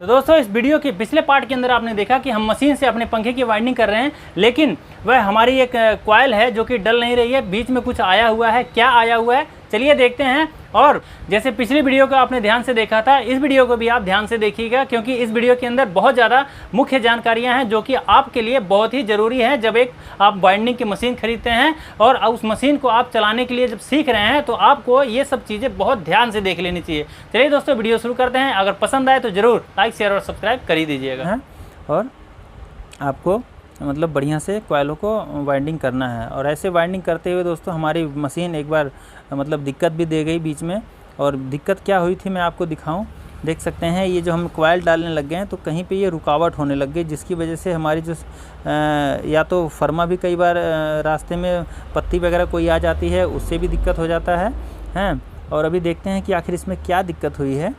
तो दोस्तों इस वीडियो के पिछले पार्ट के अंदर आपने देखा कि हम मशीन से अपने पंखे की वाइंडिंग कर रहे हैं, लेकिन वह हमारी एक कॉइल है जो कि डल नहीं रही है। बीच में कुछ आया हुआ है, क्या आया हुआ है चलिए देखते हैं। और जैसे पिछली वीडियो को आपने ध्यान से देखा था, इस वीडियो को भी आप ध्यान से देखिएगा, क्योंकि इस वीडियो के अंदर बहुत ज़्यादा मुख्य जानकारियां हैं जो कि आपके लिए बहुत ही ज़रूरी है। जब एक आप वाइंडिंग की मशीन खरीदते हैं और उस मशीन को आप चलाने के लिए जब सीख रहे हैं, तो आपको ये सब चीज़ें बहुत ध्यान से देख लेनी चाहिए। चलिए दोस्तों वीडियो शुरू करते हैं। अगर पसंद आए तो ज़रूर लाइक शेयर और सब्सक्राइब कर ही दीजिएगा। और आपको मतलब बढ़िया से कॉइलों को वाइंडिंग करना है। और ऐसे वाइंडिंग करते हुए दोस्तों हमारी मशीन एक बार मतलब दिक्कत भी दे गई बीच में। और दिक्कत क्या हुई थी मैं आपको दिखाऊं। देख सकते हैं ये जो हम कॉइल डालने लग गए हैं तो कहीं पे ये रुकावट होने लग गई, जिसकी वजह से हमारी जो या तो फर्मा भी कई बार रास्ते में पत्ती वगैरह कोई आ जाती है, उससे भी दिक्कत हो जाता है। और अभी देखते हैं कि आखिर इसमें क्या दिक्कत हुई है,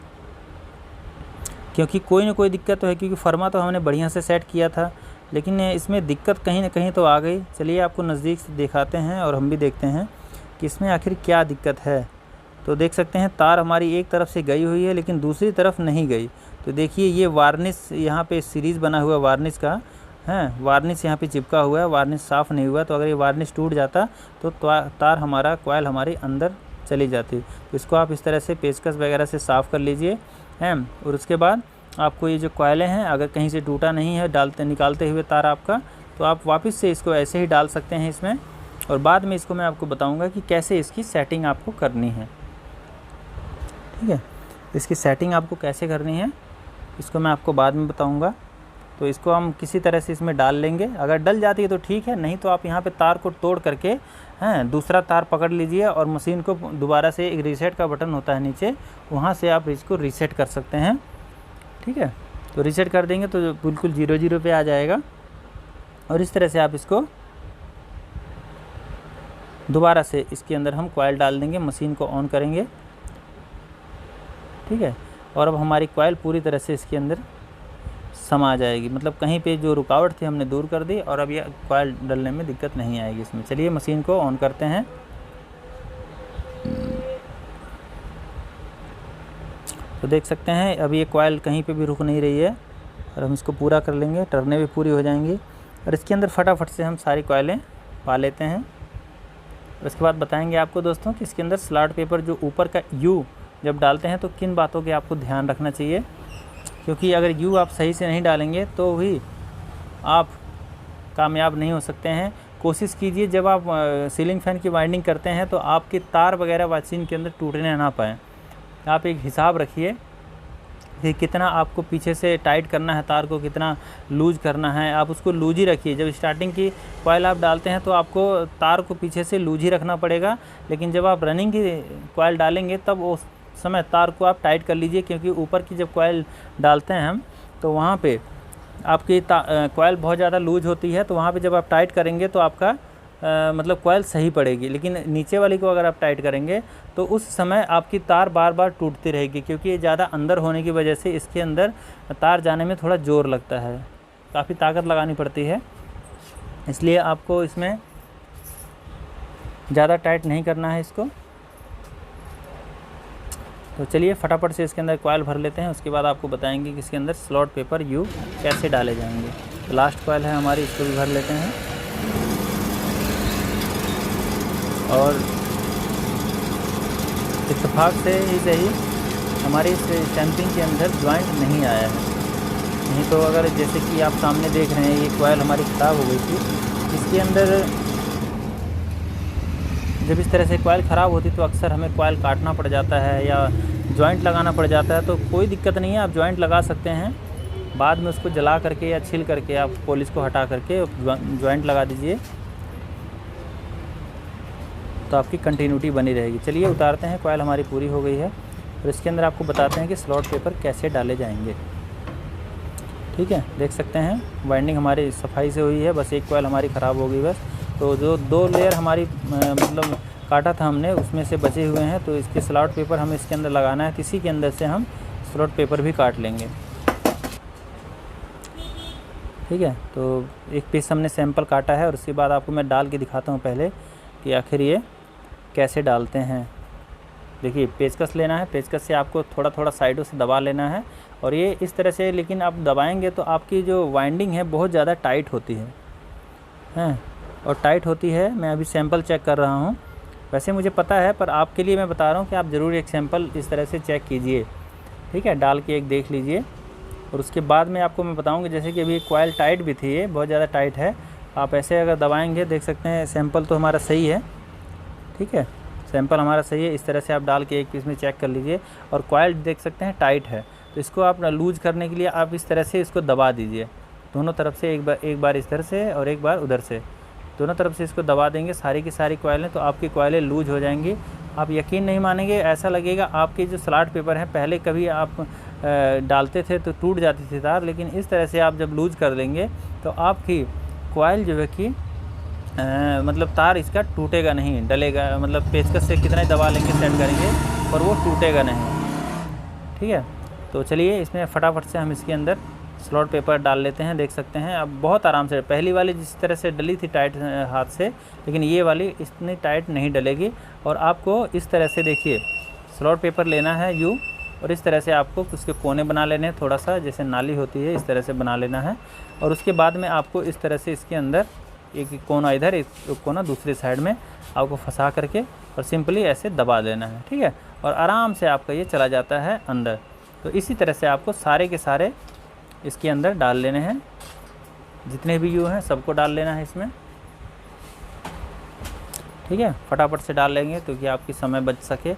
क्योंकि कोई ना कोई दिक्कत तो है, क्योंकि फर्मा तो हमने बढ़िया से सेट किया था, लेकिन इसमें दिक्कत कहीं ना कहीं तो आ गई। चलिए आपको नज़दीक से दिखाते हैं और हम भी देखते हैं कि इसमें आखिर क्या दिक्कत है। तो देख सकते हैं तार हमारी एक तरफ से गई हुई है लेकिन दूसरी तरफ नहीं गई। तो देखिए ये वार्निश यहाँ पे सीरीज़ बना हुआ है वार्निश का, वार्निश यहाँ पे चिपका हुआ है, वार्निश साफ़ नहीं हुआ। तो अगर ये वार्निश टूट जाता तो तार हमारा कॉइल हमारी अंदर चली जाती। तो इसको आप इस तरह से पेचकस वगैरह से साफ़ कर लीजिए और उसके बाद आपको ये जो कॉइलें हैं, अगर कहीं से टूटा नहीं है निकालते हुए तार आपका, तो आप वापस से इसको ऐसे ही डाल सकते हैं इसमें। और बाद में इसको मैं आपको बताऊंगा कि कैसे इसकी सेटिंग आपको करनी है। ठीक है, इसकी सेटिंग आपको कैसे करनी है इसको मैं आपको बाद में बताऊंगा। तो इसको हम किसी तरह से इसमें डाल लेंगे। अगर डल जाती है तो ठीक है, नहीं तो आप यहाँ पे तार को तोड़ करके दूसरा तार पकड़ लीजिए और मशीन को दोबारा से एक रीसेट का बटन होता है नीचे, वहाँ से आप इसको रीसेट कर सकते हैं। ठीक है, तो रीसेट कर देंगे तो बिल्कुल 0 पे आ जाएगा। और इस तरह से आप इसको दोबारा से इसके अंदर हम कॉइल डाल देंगे, मशीन को ऑन करेंगे। ठीक है, और अब हमारी कॉइल पूरी तरह से इसके अंदर समा जाएगी, मतलब कहीं पे जो रुकावट थी हमने दूर कर दी और अब ये कॉइल डलने में दिक्कत नहीं आएगी इसमें। चलिए मशीन को ऑन करते हैं। तो देख सकते हैं अब ये कॉइल कहीं पे भी रुक नहीं रही है और हम इसको पूरा कर लेंगे, टर्नें भी पूरी हो जाएंगी और इसके अंदर फटाफट से हम सारी कॉइलें पा लेते हैं। और उसके बाद बताएंगे आपको दोस्तों कि इसके अंदर स्लॉट पेपर जो ऊपर का यू जब डालते हैं तो किन बातों के आपको ध्यान रखना चाहिए, क्योंकि अगर यू आप सही से नहीं डालेंगे तो भी आप कामयाब नहीं हो सकते हैं। कोशिश कीजिए जब आप सीलिंग फ़ैन की वाइंडिंग करते हैं तो आपके तार वगैरह मशीन के अंदर टूटने ना पाएँ। आप एक हिसाब रखिए कि कितना आपको पीछे से टाइट करना है तार को, कितना लूज करना है, आप उसको लूज ही रखिए। जब स्टार्टिंग की कॉइल आप डालते हैं तो आपको तार को पीछे से लूज ही रखना पड़ेगा, लेकिन जब आप रनिंग की कॉइल डालेंगे तब उस समय तार को आप टाइट कर लीजिए, क्योंकि ऊपर की जब कॉइल डालते हैं हम तो वहाँ पे आपकी कॉइल बहुत ज़्यादा लूज होती है, तो वहाँ पे जब आप टाइट करेंगे तो आपका मतलब कॉइल सही पड़ेगी। लेकिन नीचे वाली को अगर आप टाइट करेंगे तो उस समय आपकी तार बार बार टूटती रहेगी, क्योंकि ये ज़्यादा अंदर होने की वजह से इसके अंदर तार जाने में थोड़ा ज़ोर लगता है, काफ़ी ताकत लगानी पड़ती है, इसलिए आपको इसमें ज़्यादा टाइट नहीं करना है इसको। तो चलिए फटाफट से इसके अंदर कॉइल भर लेते हैं, उसके बाद आपको बताएंगे कि इसके अंदर स्लॉट पेपर यू कैसे डाले जाएंगे। तो लास्ट कॉइल है हमारी, इसको भी भर लेते हैं। और इत्तेफाक से ही सही हमारी इस स्टैंपिंग के अंदर जॉइंट नहीं आया है, नहीं तो अगर जैसे कि आप सामने देख रहे हैं ये कॉइल हमारी ख़राब हो गई थी, इसके अंदर जब इस तरह से कॉइल ख़राब होती तो अक्सर हमें कॉइल काटना पड़ जाता है या जॉइंट लगाना पड़ जाता है। तो कोई दिक्कत नहीं है, आप जॉइंट लगा सकते हैं, बाद में उसको जला करके या छील करके आप पॉलिश को हटा करके जॉइंट लगा दीजिए, तो आपकी कंटिन्यूटी बनी रहेगी। चलिए उतारते हैं, कॉइल हमारी पूरी हो गई है और इसके अंदर आपको बताते हैं कि स्लॉट पेपर कैसे डाले जाएंगे। ठीक है, देख सकते हैं वाइंडिंग हमारी सफाई से हुई है, बस एक कॉइल हमारी ख़राब हो गई बस। तो जो 2 लेयर हमारी मतलब काटा था हमने उसमें से बचे हुए हैं, तो इसके स्लॉट पेपर हमें इसके अंदर लगाना है, इसी के अंदर से हम स्लॉट पेपर भी काट लेंगे। ठीक है, तो एक पीस हमने सैंपल काटा है और उसके बाद आपको मैं डाल के दिखाता हूँ पहले कि आखिर ये कैसे डालते हैं। देखिए पेचकस लेना है, पेचकस से आपको थोड़ा थोड़ा साइडों से दबा लेना है और ये इस तरह से, लेकिन आप दबाएंगे तो आपकी जो वाइंडिंग है बहुत ज़्यादा टाइट होती है हैं, और टाइट होती है। मैं अभी सैंपल चेक कर रहा हूँ, वैसे मुझे पता है पर आपके लिए मैं बता रहा हूँ कि आप ज़रूर एक सैंपल इस तरह से चेक कीजिए, ठीक है, डाल के एक देख लीजिए। और उसके बाद में आपको मैं बताऊँगा, जैसे कि अभी कॉइल टाइट भी थी, ये बहुत ज़्यादा टाइट है, आप ऐसे अगर दबाएंगे देख सकते हैं सैंपल तो हमारा सही है, ठीक है, सैंपल हमारा सही है। इस तरह से आप डाल के एक पीस में चेक कर लीजिए, और कॉइल देख सकते हैं टाइट है, तो इसको आप लूज करने के लिए आप इस तरह से इसको दबा दीजिए दोनों तरफ से, एक बार इस तरह से और एक बार उधर से, दोनों तरफ से इसको दबा देंगे सारी की सारी कॉइलें, तो आपकी कॉइलें लूज हो जाएंगी। आप यकीन नहीं मानेंगे, ऐसा लगेगा आपके जो स्लॉट पेपर है पहले कभी आप डालते थे तो टूट जाती थी तार, लेकिन इस तरह से आप जब लूज कर देंगे तो आपकी कॉइल जो है कि मतलब तार इसका टूटेगा नहीं, डलेगा, मतलब पेचकस से कितना ही दबा लेंगे सेट करेंगे पर वो टूटेगा नहीं, ठीक है। तो चलिए इसमें फटाफट से हम इसके अंदर स्लॉट पेपर डाल लेते हैं। देख सकते हैं अब बहुत आराम से, पहली वाली जिस तरह से डली थी टाइट हाथ से, लेकिन ये वाली इतनी टाइट नहीं डलेगी। और आपको इस तरह से देखिए स्लॉट पेपर लेना है यू, और इस तरह से आपको उसके कोने बना लेने हैं, थोड़ा सा जैसे नाली होती है इस तरह से बना लेना है। और उसके बाद में आपको इस तरह से इसके अंदर एक कोना इधर, एक कोना दूसरी साइड में आपको फंसा करके और सिंपली ऐसे दबा देना है, ठीक है, और आराम से आपका ये चला जाता है अंदर। तो इसी तरह से आपको सारे के सारे इसके अंदर डाल लेने हैं, जितने भी यू हैं सबको डाल लेना है इसमें, ठीक है, फटाफट से डाल लेंगे तो कि आपकी समय बच सके।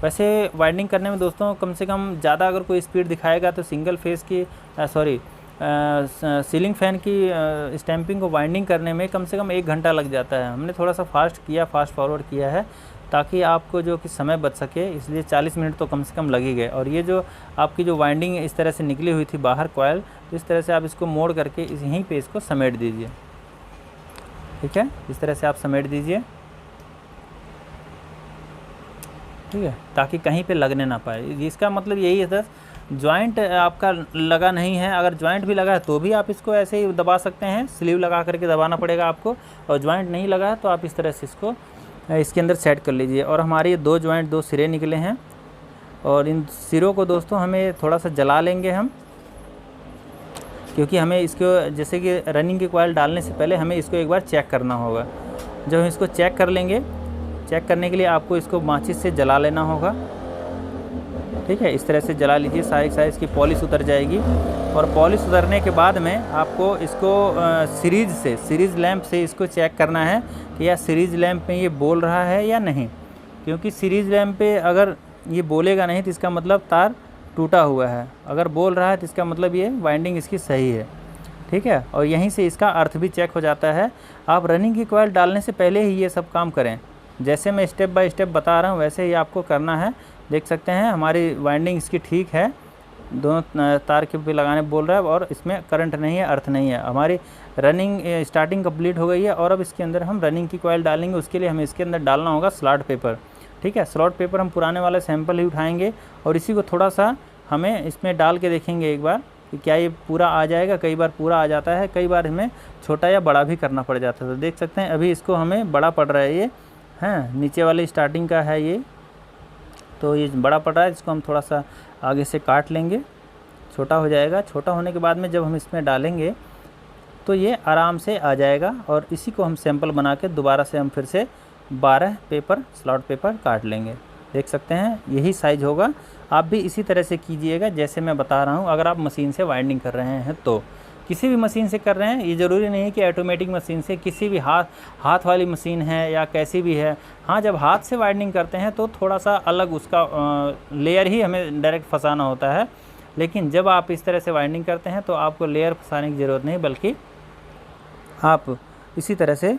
वैसे वाइंडिंग करने में दोस्तों कम से कम ज़्यादा अगर कोई स्पीड दिखाएगा तो सिंगल फेस की सीलिंग फ़ैन की स्टैंपिंग को वाइंडिंग करने में कम से कम 1 घंटा लग जाता है। हमने थोड़ा सा फास्ट फॉरवर्ड किया है ताकि आपको जो कि समय बच सके, इसलिए 40 मिनट तो कम से कम लग ही गए। और ये जो आपकी जो वाइंडिंग इस तरह से निकली हुई थी बाहर कॉइल, तो इस तरह से आप इसको मोड़ करके यहीं पे इसको समेट दीजिए, ठीक है, इस तरह से आप समेट दीजिए, ठीक है, ताकि कहीं पे लगने ना पाए। इसका मतलब यही है सर, जॉइंट आपका लगा नहीं है, अगर जॉइंट भी लगा है तो भी आप इसको ऐसे ही दबा सकते हैं, स्लीव लगा करके दबाना पड़ेगा आपको। और जॉइंट नहीं लगा है तो आप इस तरह से इसको इसके अंदर सेट कर लीजिए। और हमारे 2 जॉइंट 2 सिरे निकले हैं, और इन सिरों को दोस्तों हमें थोड़ा सा जला लेंगे हम, क्योंकि हमें इसको जैसे कि रनिंग की कॉइल डालने से पहले हमें इसको एक बार चेक करना होगा। जब हम इसको चेक कर लेंगे, चेक करने के लिए आपको इसको माचिस से जला लेना होगा, ठीक है, इस तरह से जला लीजिए, सारी इसकी पॉलिश उतर जाएगी। और पॉलिश उतरने के बाद में आपको इसको सीरीज़ लैंप से इसको चेक करना है कि या सीरीज़ लैंप में ये बोल रहा है या नहीं, क्योंकि सीरीज़ लैंप पे अगर ये बोलेगा नहीं तो इसका मतलब तार टूटा हुआ है, अगर बोल रहा है तो इसका मतलब ये वाइंडिंग इसकी सही है, ठीक है। और यहीं से इसका अर्थ भी चेक हो जाता है। आप रनिंग की कॉइल डालने से पहले ही ये सब काम करें, जैसे मैं स्टेप बाय स्टेप बता रहा हूँ वैसे ही आपको करना है। देख सकते हैं हमारी वाइंडिंग इसकी ठीक है, दोनों तार के पे लगाने बोल रहा है, और इसमें करंट नहीं है, अर्थ नहीं है। हमारी रनिंग स्टार्टिंग कंप्लीट हो गई है, और अब इसके अंदर हम रनिंग की कॉइल डालेंगे। उसके लिए हमें इसके अंदर डालना होगा स्लॉट पेपर, ठीक है। स्लॉट पेपर हम पुराने वाला सैंपल ही उठाएंगे, और इसी को थोड़ा सा हमें इसमें डाल के देखेंगे एक बार कि क्या ये पूरा आ जाएगा। कई बार पूरा आ जाता है, कई बार हमें छोटा या बड़ा भी करना पड़ जाता है। तो देख सकते हैं अभी इसको हमें बड़ा पड़ रहा है, ये हैं नीचे वाली स्टार्टिंग का है ये, तो ये बड़ा पड़ रहा है, इसको हम थोड़ा सा आगे से काट लेंगे, छोटा हो जाएगा। छोटा होने के बाद में जब हम इसमें डालेंगे तो ये आराम से आ जाएगा, और इसी को हम सैंपल बना के दोबारा से हम फिर से 12 पेपर स्लॉट पेपर काट लेंगे। देख सकते हैं यही साइज़ होगा। आप भी इसी तरह से कीजिएगा जैसे मैं बता रहा हूँ। अगर आप मशीन से वाइंडिंग कर रहे हैं तो किसी भी मशीन से कर रहे हैं, ये ज़रूरी नहीं है कि ऑटोमेटिक मशीन से, किसी भी हाथ वाली मशीन है या कैसी भी है। हाँ, जब हाथ से वाइंडिंग करते हैं तो थोड़ा सा अलग उसका लेयर ही हमें डायरेक्ट फंसाना होता है, लेकिन जब आप इस तरह से वाइंडिंग करते हैं तो आपको लेयर फंसाने की ज़रूरत नहीं, बल्कि आप इसी तरह से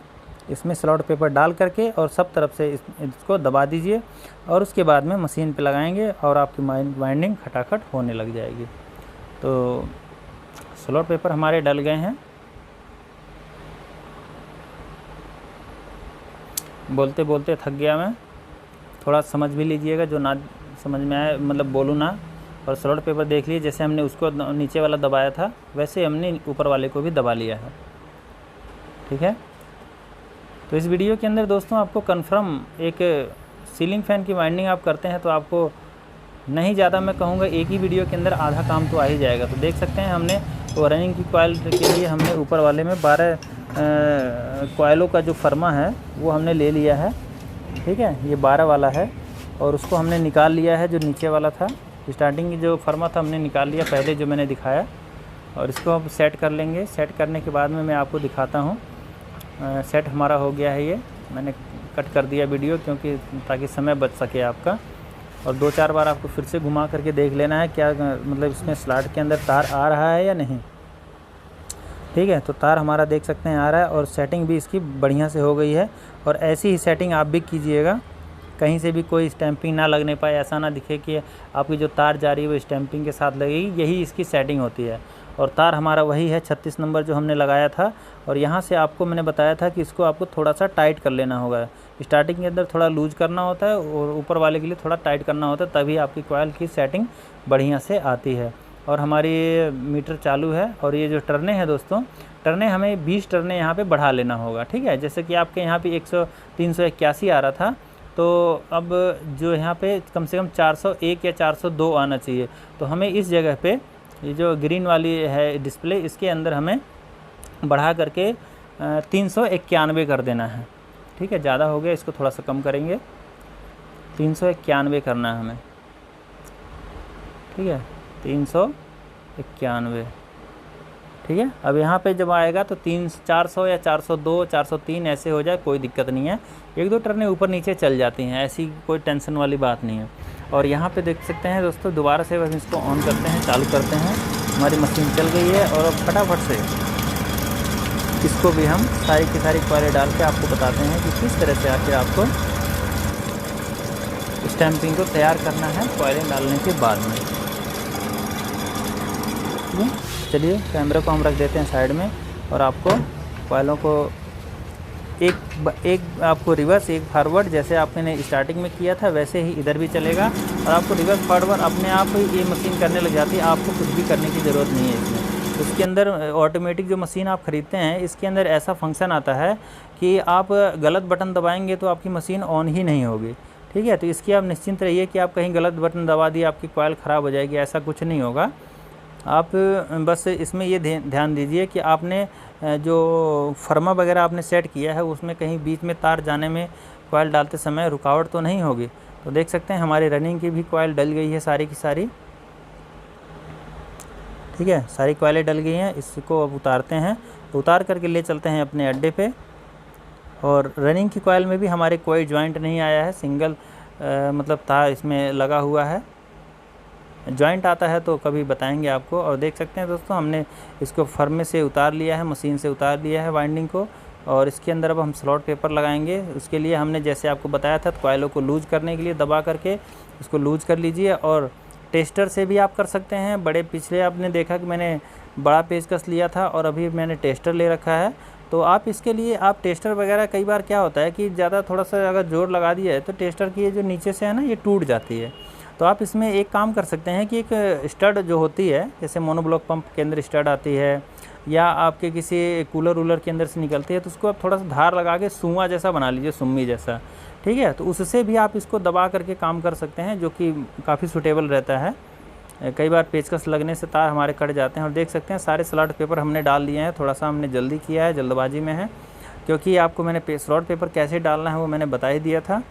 इसमें स्लॉट पेपर डाल करके और सब तरफ से इसको दबा दीजिए, और उसके बाद में मशीन पे लगाएंगे और आपकी वाइंडिंग खटाखट होने लग जाएगी। तो स्लॉट पेपर हमारे डल गए हैं। बोलते बोलते थक गया मैं, थोड़ा समझ भी लीजिएगा, जो ना समझ में आए मतलब बोलूँ ना। और स्लॉट पेपर देख लीजिए, जैसे हमने उसको नीचे वाला दबाया था वैसे हमने ऊपर वाले को भी दबा लिया है, ठीक है। तो इस वीडियो के अंदर दोस्तों आपको कंफर्म एक सीलिंग फ़ैन की वाइंडिंग आप करते हैं तो आपको नहीं ज़्यादा मैं कहूँगा एक ही वीडियो के अंदर आधा काम तो आ ही जाएगा। तो देख सकते हैं हमने तो रनिंग की कॉइल के लिए हमने ऊपर वाले में 12 कॉइलों का जो फर्मा है वो हमने ले लिया है। ठीक है, ये 12 वाला है और उसको हमने निकाल लिया है। जो नीचे वाला था स्टार्टिंग की जो फर्मा था हमने निकाल लिया पहले जो मैंने दिखाया, और इसको अब सेट कर लेंगे। सेट करने के बाद में मैं आपको दिखाता हूँ। सेट हमारा हो गया है। ये मैंने कट कर दिया वीडियो क्योंकि ताकि समय बच सके आपका, और 2-4 बार आपको फिर से घुमा करके देख लेना है क्या मतलब इसमें स्लॉट के अंदर तार आ रहा है या नहीं। ठीक है, तो तार हमारा देख सकते हैं आ रहा है और सेटिंग भी इसकी बढ़िया से हो गई है। और ऐसी ही सेटिंग आप भी कीजिएगा, कहीं से भी कोई स्टैंपिंग ना लगने पाए, ऐसा ना दिखे कि आपकी जो तार जा रही है वो स्टैंपिंग के साथ लगेगी। यही इसकी सेटिंग होती है। और तार हमारा वही है 36 नंबर जो हमने लगाया था। और यहाँ से आपको मैंने बताया था कि इसको आपको थोड़ा सा टाइट कर लेना होगा। स्टार्टिंग के अंदर थोड़ा लूज करना होता है और ऊपर वाले के लिए थोड़ा टाइट करना होता है, तभी आपकी कॉइल की सेटिंग बढ़िया से आती है। और हमारी मीटर चालू है। और ये जो टर्ने हैं दोस्तों, टर्ने हमें 20 टर्ने यहाँ पे बढ़ा लेना होगा। ठीक है, जैसे कि आपके यहाँ पे 381 आ रहा था, तो अब जो यहाँ पे कम से कम 401 या 402 आना चाहिए। तो हमें इस जगह पे ये जो ग्रीन वाली है डिस्प्ले, इसके अंदर हमें बढ़ा करके 391 कर देना है। ठीक है, ज़्यादा हो गया, इसको थोड़ा सा कम करेंगे। 391 करना है हमें। ठीक है, 391। ठीक है, अब यहाँ पे जब आएगा तो 400 या 402 403 ऐसे हो जाए, कोई दिक्कत नहीं है। 1-2 टर्नें ऊपर नीचे चल जाती हैं, ऐसी कोई टेंशन वाली बात नहीं है। और यहाँ पे देख सकते हैं दोस्तों, दोबारा से बस इसको ऑन करते हैं, चालू करते हैं, हमारी मशीन चल गई है। और अब फटाफट से इसको भी हम सारी की सारी कॉइलें डाल के आपको बताते हैं कि किस तरह से आके आपको स्टैंपिंग को तैयार करना है कॉइलें डालने के बाद में। चलिए कैमरा को हम रख देते हैं साइड में, और आपको कॉइलों को एक आपको रिवर्स एक फॉरवर्ड जैसे आपने स्टार्टिंग में किया था वैसे ही इधर भी चलेगा। और आपको रिवर्स फॉरवर्ड अपने आप ही ये मशीन करने लग जाती है, आपको कुछ भी करने की ज़रूरत नहीं है इसमें। उसके अंदर ऑटोमेटिक जो मशीन आप ख़रीदते हैं, इसके अंदर ऐसा फंक्शन आता है कि आप गलत बटन दबाएंगे तो आपकी मशीन ऑन ही नहीं होगी। ठीक है, तो इसकी आप निश्चिंत रहिए कि आप कहीं गलत बटन दबा दिए आपकी कॉइल ख़राब हो जाएगी, ऐसा कुछ नहीं होगा। आप बस इसमें ये ध्यान दीजिए कि आपने जो फर्मा वगैरह आपने सेट किया है उसमें कहीं बीच में तार जाने में कॉइल डालते समय रुकावट तो नहीं होगी। तो देख सकते हैं हमारी रनिंग की भी कॉइल डल गई है सारी की सारी। ठीक है, सारी कॉइलें डल गई हैं। इसको अब उतारते हैं, तो उतार करके ले चलते हैं अपने अड्डे पे। और रनिंग की कॉइल में भी हमारे कोई जॉइंट नहीं आया है, सिंगल मतलब तार इसमें लगा हुआ है। जॉइंट आता है तो कभी बताएंगे आपको। और देख सकते हैं दोस्तों, हमने इसको फर्मे से उतार लिया है, मशीन से उतार लिया है वाइंडिंग को। और इसके अंदर अब हम स्लॉट पेपर लगाएंगे। उसके लिए हमने जैसे आपको बताया था, कॉइलों को लूज करने के लिए दबा करके इसको लूज कर लीजिए। और टेस्टर से भी आप कर सकते हैं। बड़े पिछले आपने देखा कि मैंने बड़ा पेचकस लिया था और अभी मैंने टेस्टर ले रखा है। तो आप इसके लिए आप टेस्टर वगैरह, कई बार क्या होता है कि ज़्यादा थोड़ा सा अगर जोर लगा दिया है तो टेस्टर की ये जो नीचे से है ना, ये टूट जाती है। तो आप इसमें एक काम कर सकते हैं कि एक स्टड जो होती है, जैसे मोनोब्लॉक पंप के अंदर स्टड आती है या आपके किसी कूलर वूलर के अंदर से निकलती है, तो उसको आप थोड़ा सा धार लगा के सुआ जैसा बना लीजिए, सुम्मी जैसा। ठीक है, तो उससे भी आप इसको दबा करके काम कर सकते हैं, जो कि काफ़ी सूटेबल रहता है। कई बार पेचकस लगने से तार हमारे कट जाते हैं। और देख सकते हैं सारे स्लॉट पेपर हमने डाल दिए हैं। थोड़ा सा हमने जल्दी किया है, जल्दबाजी में है, क्योंकि आपको मैंने स्लॉट पेपर कैसे डालना है वो मैंने बता ही दिया था।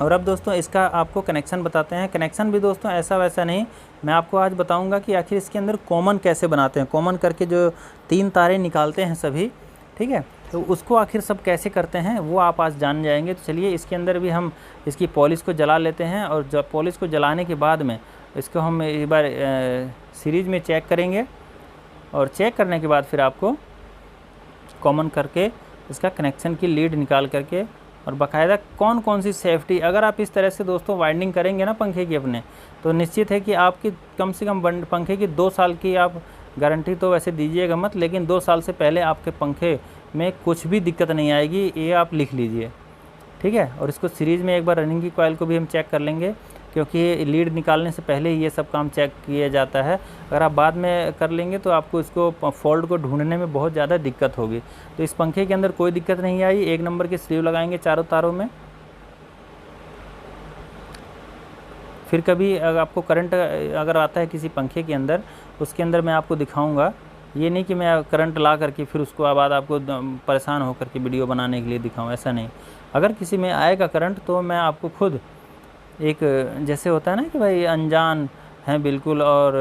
और अब दोस्तों इसका आपको कनेक्शन बताते हैं। कनेक्शन भी दोस्तों ऐसा वैसा नहीं, मैं आपको आज बताऊंगा कि आखिर इसके अंदर कॉमन कैसे बनाते हैं। कॉमन करके जो 3 तारें निकालते हैं सभी, ठीक है, तो उसको आखिर सब कैसे करते हैं वो आप आज जान जाएंगे। तो चलिए इसके अंदर भी हम इसकी पॉलिश को जला लेते हैं। और जब पॉलिश को जलाने के बाद में इसको हम एक बार सीरीज में चेक करेंगे। और चेक करने के बाद फिर आपको कॉमन करके इसका कनेक्शन की लीड निकाल करके और बाकायदा कौन कौन सी सेफ्टी, अगर आप इस तरह से दोस्तों वाइंडिंग करेंगे ना पंखे की अपने, तो निश्चित है कि आपकी कम से कम पंखे की 2 साल की आप गारंटी तो वैसे दीजिएगा मत, लेकिन 2 साल से पहले आपके पंखे में कुछ भी दिक्कत नहीं आएगी, ये आप लिख लीजिए। ठीक है, और इसको सीरीज़ में एक बार रनिंग की कॉइल को भी हम चेक कर लेंगे, क्योंकि लीड निकालने से पहले ही ये सब काम चेक किया जाता है। अगर आप बाद में कर लेंगे तो आपको इसको फॉल्ट को ढूंढने में बहुत ज़्यादा दिक्कत होगी। तो इस पंखे के अंदर कोई दिक्कत नहीं आई। 1 नंबर की स्लीव लगाएंगे चारों तारों में। फिर कभी अगर आपको करंट अगर आता है किसी पंखे के अंदर, उसके अंदर मैं आपको दिखाऊंगा। ये नहीं कि मैं करंट ला करके फिर उसको बाद आपको परेशान होकर के वीडियो बनाने के लिए दिखाऊं, ऐसा नहीं। अगर किसी में आएगा करंट तो मैं आपको खुद एक, जैसे होता है ना कि भाई अनजान हैं बिल्कुल और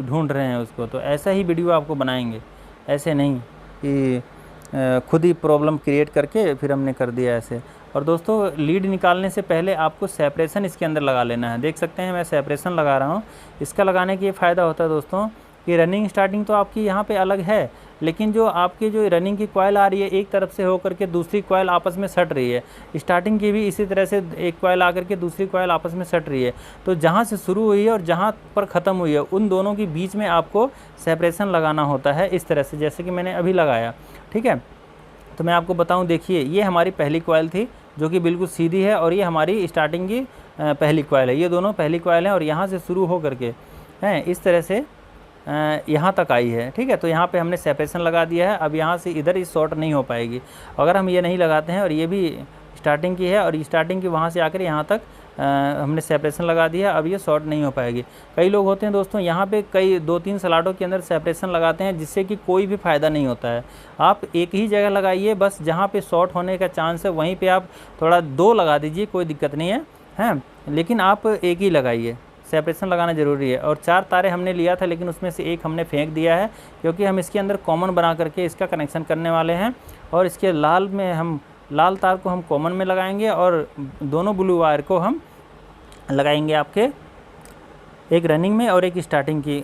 ढूंढ रहे हैं उसको, तो ऐसा ही वीडियो आपको बनाएंगे। ऐसे नहीं कि खुद ही प्रॉब्लम क्रिएट करके फिर हमने कर दिया ऐसे। और दोस्तों लीड निकालने से पहले आपको सेपरेशन इसके अंदर लगा लेना है। देख सकते हैं मैं सेपरेशन लगा रहा हूँ। इसका लगाने की ये फ़ायदा होता है दोस्तों कि रनिंग स्टार्टिंग तो आपकी यहाँ पे अलग है, लेकिन जो आपकी जो रनिंग की कॉयल आ रही है एक तरफ से होकर के दूसरी कॉयल आपस में सट रही है। स्टार्टिंग की भी इसी तरह से एक कॉयल आकर के दूसरी कॉयल आपस में सट रही है। तो जहाँ से शुरू हुई है और जहाँ पर ख़त्म हुई है उन दोनों के बीच में आपको सेपरेशन लगाना होता है, इस तरह से जैसे कि मैंने अभी लगाया। ठीक है, तो मैं आपको बताऊँ, देखिए ये हमारी पहली कॉयल थी जो कि बिल्कुल सीधी है, और ये हमारी स्टार्टिंग की पहली कॉयल है। ये दोनों पहली कॉयल हैं और यहाँ से शुरू हो करके हैं इस तरह से यहाँ तक आई है। ठीक है, तो यहाँ पे हमने सेपरेशन लगा दिया है। अब यहाँ से इधर ही शॉर्ट नहीं हो पाएगी अगर हम ये नहीं लगाते हैं। और ये भी स्टार्टिंग की है और स्टार्टिंग की वहाँ से आकर यहाँ तक हमने सेपरेशन लगा दिया। अब ये शॉर्ट नहीं हो पाएगी। कई लोग होते हैं दोस्तों यहाँ पे कई 2-3 स्लॉटों के अंदर सेपरेशन लगाते हैं, जिससे कि कोई भी फ़ायदा नहीं होता है। आप एक ही जगह लगाइए, बस जहाँ पे शॉर्ट होने का चांस है वहीं पे आप थोड़ा 2 लगा दीजिए, कोई दिक्कत नहीं है, हैं, लेकिन आप एक ही लगाइए। सेपरेशन लगाना ज़रूरी है। और 4 तारे हमने लिया था, लेकिन उसमें से एक हमने फेंक दिया है, क्योंकि हम इसके अंदर कॉमन बना करके इसका कनेक्शन करने वाले हैं। और इसके लाल तार को हम कॉमन में लगाएंगे और दोनों ब्लू वायर को हम लगाएंगे आपके एक रनिंग में और एक स्टार्टिंग की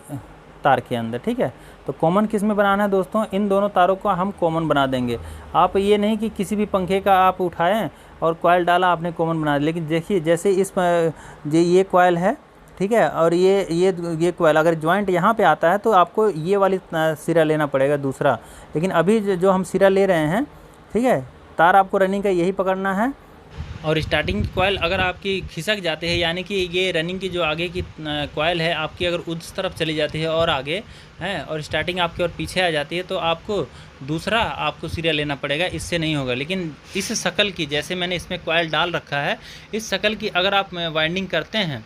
तार के अंदर। ठीक है, तो कॉमन किस में बनाना है दोस्तों, इन दोनों तारों को हम कॉमन बना देंगे। आप ये नहीं कि किसी भी पंखे का आप उठाएं और कॉयल डाला आपने कॉमन बना दिया। लेकिन देखिए जैसे ये कॉयल है, ठीक है, और ये कॉयल अगर जॉइंट यहाँ पे आता है तो आपको ये वाली सिरा लेना पड़ेगा दूसरा। लेकिन अभी जो हम सिरा ले रहे हैं, ठीक है, तार आपको रनिंग का यही पकड़ना है। और स्टार्टिंग कॉयल अगर आपकी खिसक जाती है, यानी कि ये रनिंग की जो आगे की कॉयल है आपकी अगर उस तरफ चली जाती है और आगे है और स्टार्टिंग आपकी और पीछे आ जाती है, तो आपको दूसरा आपको सिरा लेना पड़ेगा, इससे नहीं होगा। लेकिन इस शकल की, जैसे मैंने इसमें कॉयल डाल रखा है, इस शकल की अगर आप वाइंडिंग करते हैं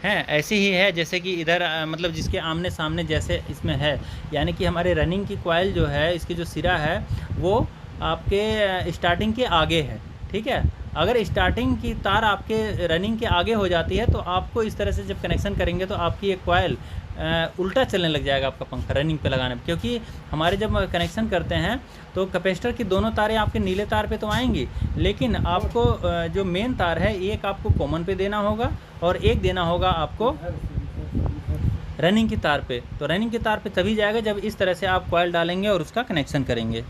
ऐसी ही है जैसे कि इधर मतलब जिसके आमने सामने जैसे इसमें है, यानी कि हमारे रनिंग की कॉयल जो है, इसकी जो सिरा है वो आपके स्टार्टिंग के आगे है। ठीक है, अगर स्टार्टिंग की तार आपके रनिंग के आगे हो जाती है तो आपको इस तरह से जब कनेक्शन करेंगे तो आपकी ये कॉयल उल्टा चलने लग जाएगा आपका पंखा रनिंग पे लगाने पे। क्योंकि हमारे जब कनेक्शन करते हैं तो कैपेसिटर की दोनों तारें आपके नीले तार पे तो आएंगी, लेकिन आपको जो मेन तार है एक आपको कॉमन पे देना होगा और एक देना होगा आपको रनिंग की तार पे। तो रनिंग की तार पे तभी जाएगा जब इस तरह से आप कॉयल डालेंगे और उसका कनेक्शन करेंगे।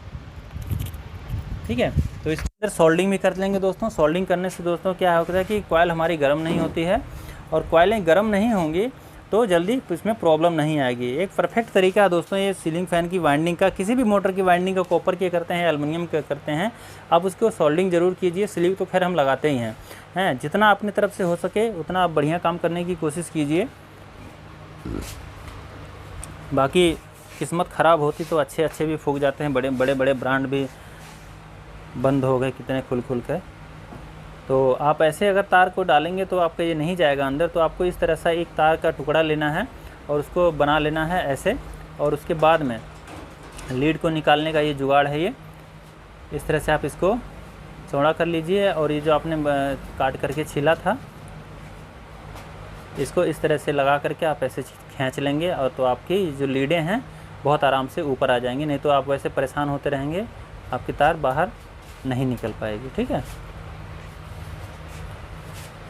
ठीक है, तो इसके अंदर सोल्डिंग भी कर लेंगे दोस्तों। सोल्डिंग करने से दोस्तों क्या होता है कि कॉयल हमारी गर्म नहीं होती है, और कॉयलें गर्म नहीं होंगी तो जल्दी इसमें प्रॉब्लम नहीं आएगी। एक परफेक्ट तरीका है दोस्तों ये सीलिंग फ़ैन की वाइंडिंग का, किसी भी मोटर की वाइंडिंग का, कॉपर के करते हैं, एल्युमिनियम के करते हैं, आप उसको सोल्डिंग ज़रूर कीजिए। स्लीव तो खैर हम लगाते ही हैं, जितना अपनी तरफ से हो सके उतना आप बढ़िया काम करने की कोशिश कीजिए। बाकी किस्मत ख़राब होती तो अच्छे भी फूक जाते हैं, बड़े ब्रांड भी बंद हो गए कितने खुल के। तो आप ऐसे अगर तार को डालेंगे तो आपका ये नहीं जाएगा अंदर। तो आपको इस तरह सा एक तार का टुकड़ा लेना है और उसको बना लेना है ऐसे, और उसके बाद में लीड को निकालने का ये जुगाड़ है। ये इस तरह से आप इसको चौड़ा कर लीजिए, और ये जो आपने काट करके छीला था इसको इस तरह से लगा करके आप ऐसे खींच लेंगे, और तो आपकी जो लीडें हैं बहुत आराम से ऊपर आ जाएंगी। नहीं तो आप वैसे परेशान होते रहेंगे, आपकी तार बाहर नहीं निकल पाएगी। ठीक है,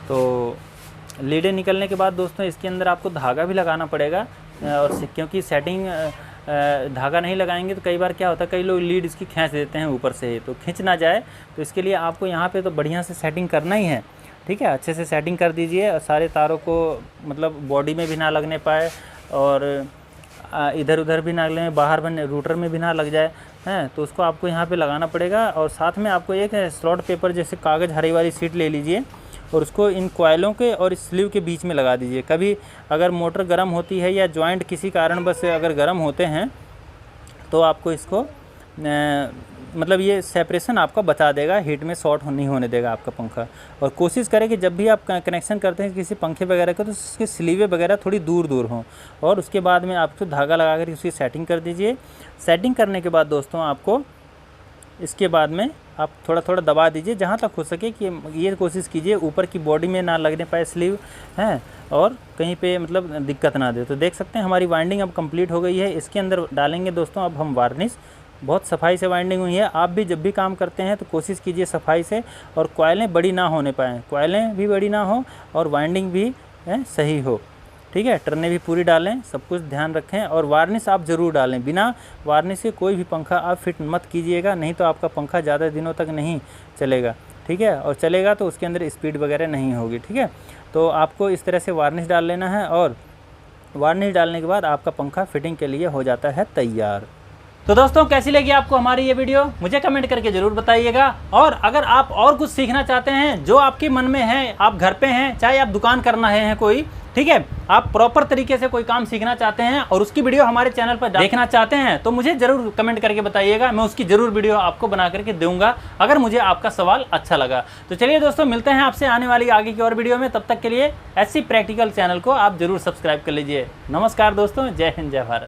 तो लीडें निकलने के बाद दोस्तों इसके अंदर आपको धागा भी लगाना पड़ेगा, और क्योंकि सेटिंग धागा नहीं लगाएंगे तो कई बार क्या होता है, कई लोग लीड इसकी खींच देते हैं ऊपर से, तो खींच ना जाए तो इसके लिए आपको यहाँ पे तो बढ़िया से सेटिंग करना ही है। ठीक है, अच्छे से सेटिंग कर दीजिए, और सारे तारों को मतलब बॉडी में भी ना लगने पाए और इधर उधर भी ना लगे, बाहर में रूटर में भी ना लग जाए, तो उसको आपको यहाँ पे लगाना पड़ेगा। और साथ में आपको एक स्लॉट पेपर जैसे कागज़ हरी वाली शीट ले लीजिए और उसको इन कॉयलों के और इस स्लीव के बीच में लगा दीजिए। कभी अगर मोटर गर्म होती है या जॉइंट किसी कारणवश अगर गर्म होते हैं तो आपको इसको मतलब ये सेपरेशन आपका बचा देगा, हीट में शॉर्ट नहीं होने देगा आपका पंखा। और कोशिश करें कि जब भी आप कनेक्शन करते हैं किसी पंखे वगैरह का तो उसकी स्लीवें वगैरह थोड़ी दूर दूर हों, और उसके बाद में आपको धागा लगा कर उसकी सेटिंग कर दीजिए। सेटिंग करने के बाद दोस्तों आपको इसके बाद में आप थोड़ा थोड़ा दबा दीजिए, जहाँ तक हो सके कि ये कोशिश कीजिए ऊपर की बॉडी में ना लगने पाए स्लीव हैं, और कहीं पे मतलब दिक्कत ना दे। तो देख सकते हैं हमारी वाइंडिंग अब कंप्लीट हो गई है। इसके अंदर डालेंगे दोस्तों अब हम वार्निश। बहुत सफाई से वाइंडिंग हुई है। आप भी जब भी काम करते हैं तो कोशिश कीजिए सफाई से, और कॉइलें बड़ी ना होने पाएँ, कॉइलें भी बड़ी ना हो और वाइंडिंग भी सही हो, ठीक है। टर्ने भी पूरी डालें, सब कुछ ध्यान रखें, और वार्निश आप ज़रूर डालें। बिना वार्निश के कोई भी पंखा आप फिट मत कीजिएगा, नहीं तो आपका पंखा ज़्यादा दिनों तक नहीं चलेगा, ठीक है। और चलेगा तो उसके अंदर स्पीड वगैरह नहीं होगी, ठीक है। तो आपको इस तरह से वार्निश डाल लेना है, और वार्निश डालने के बाद आपका पंखा फिटिंग के लिए हो जाता है तैयार। तो दोस्तों कैसी लगी आपको हमारी ये वीडियो, मुझे कमेंट करके ज़रूर बताइएगा। और अगर आप और कुछ सीखना चाहते हैं जो आपके मन में है, आप घर पे हैं, चाहे आप दुकान करना है कोई, ठीक है, आप प्रॉपर तरीके से कोई काम सीखना चाहते हैं और उसकी वीडियो हमारे चैनल पर देखना चाहते हैं, तो मुझे ज़रूर कमेंट करके बताइएगा। मैं उसकी ज़रूर वीडियो आपको बना करके दूंगा अगर मुझे आपका सवाल अच्छा लगा। तो चलिए दोस्तों, मिलते हैं आपसे आने वाली आगे की और वीडियो में। तब तक के लिए SC प्रैक्टिकल चैनल को आप ज़रूर सब्सक्राइब कर लीजिए। नमस्कार दोस्तों, जय हिंद, जय भारत।